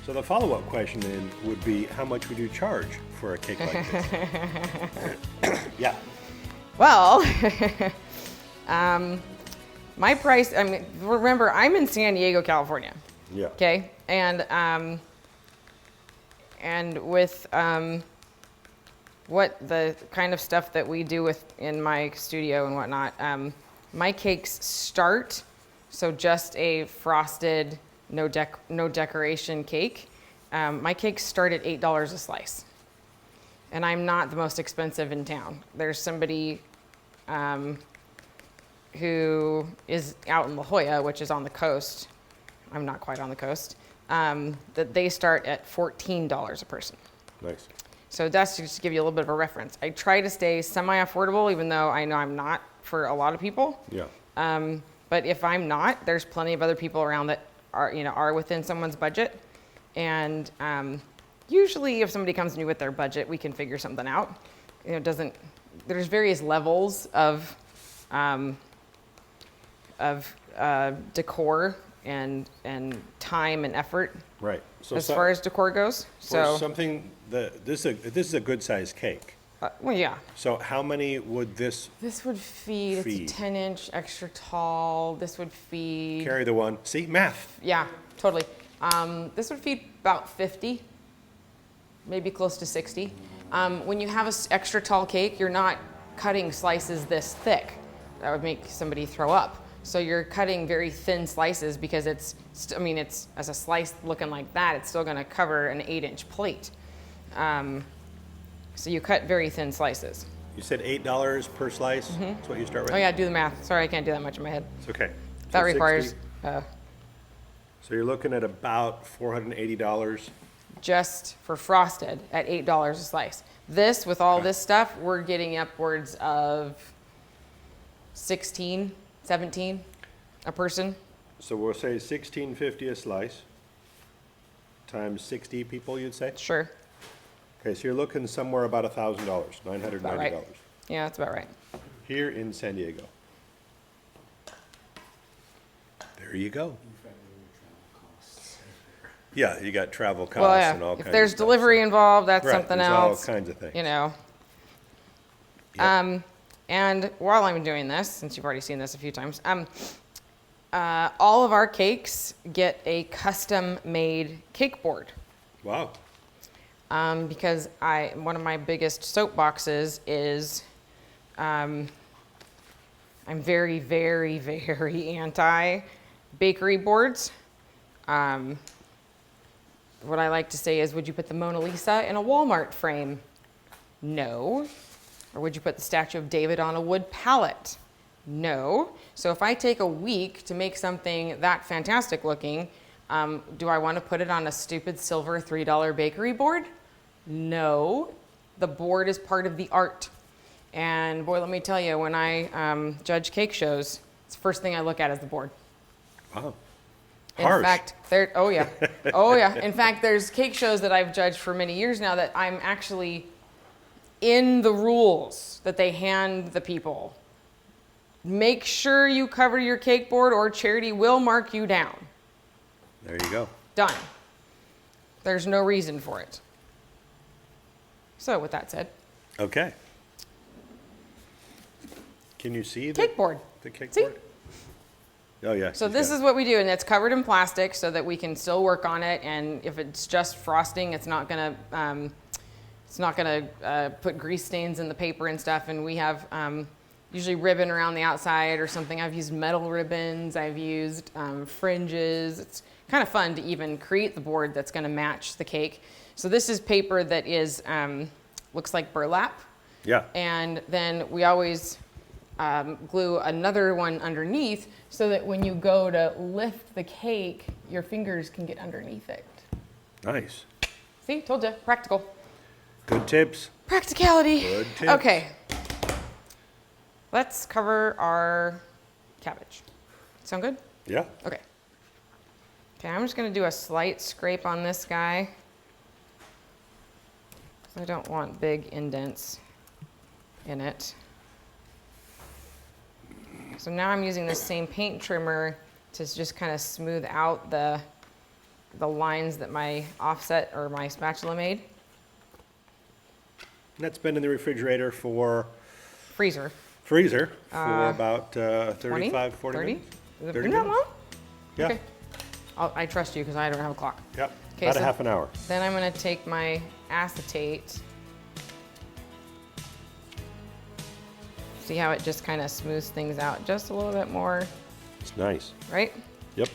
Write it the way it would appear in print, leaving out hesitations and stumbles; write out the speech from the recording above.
So the follow-up question then would be, how much would you charge for a cake like this? Yeah. Well, my price, I mean, remember, I'm in San Diego, California. Yeah. Okay. And with what the kind of stuff that we do in my studio and whatnot, my cakes start, so just a frosted, no decoration cake. My cakes start at $8 a slice. And I'm not the most expensive in town. There's somebody who is out in La Jolla, which is on the coast. I'm not quite on the coast. That they start at $14 a person. Nice. So that's just to give you a little bit of a reference. I try to stay semi-affordable, even though I know I'm not for a lot of people. Yeah. But if I'm not, there's plenty of other people around that are within someone's budget. And usually if somebody comes to me with their budget, we can figure something out. There's various levels of decor and time and effort. Right. So as far as decor goes. For something this is a good sized cake. Well, yeah. So how many would this would feed? It's a 10-inch extra tall. This would feed. Carry the one. See, math. Yeah, totally. This would feed about 50, maybe close to 60. When you have an extra tall cake, you're not cutting slices this thick. That would make somebody throw up. So you're cutting very thin slices because it's as a slice looking like that, it's still going to cover an 8-inch plate. So you cut very thin slices. You said $8 per slice? Mm-hmm. That's what you start with? Oh yeah, do the math. Sorry, I can't do that much in my head. It's okay. That requires... so you're looking at about $480. Just for frosted at $8 a slice. This, with all this stuff, we're getting upwards of 16, 17 a person. So we'll say $16.50 a slice times 60 people, you'd say? Sure. Okay, so you're looking somewhere about $1,000, $990. Right. Yeah, that's about right. Here in San Diego. There you go. Yeah, you got travel costs and all kinds of stuff. If there's delivery involved, that's right, something there's else. all kinds of things. Yep. And while I'm doing this, since you've already seen this a few times, all of our cakes get a custom-made cake board. Wow. Because one of my biggest soapboxes is I'm very, very, very anti bakery boards. What I like to say is, would you put the Mona Lisa in a Walmart frame? No. Or would you put the Statue of David on a wood pallet? No. So if I take a week to make something that fantastic looking, do I want to put it on a stupid silver $3 bakery board? No. The board is part of the art. And boy, let me tell you, when I judge cake shows, it's the first thing I look at is the board. Wow. In fact, oh yeah. In fact, there's cake shows that I've judged for many years now that I'm actually in the rules that they hand the people. Make sure you cover your cake board or charity will mark you down. There you go. Done. There's no reason for it. So with that said. Okay. Can you see cake board? The cake board? Oh yeah. So this is what we do, and it's covered in plastic so that we can still work on it. And if it's just frosting, it's not gonna put grease stains in the paper and stuff. And we have usually ribbon around the outside or something. I've used metal ribbons. I've used fringes. It's kind of fun to even create the board that's going to match the cake. So this is paper that is looks like burlap. Yeah. And then we always glue another one underneath so that when you go to lift the cake, your fingers can get underneath it. Nice. See, told you, practical. Good tips. Practicality. Good tips. Okay. Let's cover our cabbage. Sound good? Yeah. Okay. Okay, I'm just going to do a slight scrape on this guy. I don't want big indents in it. So now I'm using the same paint trimmer to just kind of smooth out the the lines that my offset or my spatula made. And that's been in the refrigerator for Freezer. for about 35, 40 30? minutes. Is it 30 been that minutes? long? Yeah. Okay. I trust you because I don't have a clock. Yep. Okay, About a so half an hour. Then I'm going to take my acetate. See how it just kind of smooths things out just a little bit more, It's nice. right? Yep.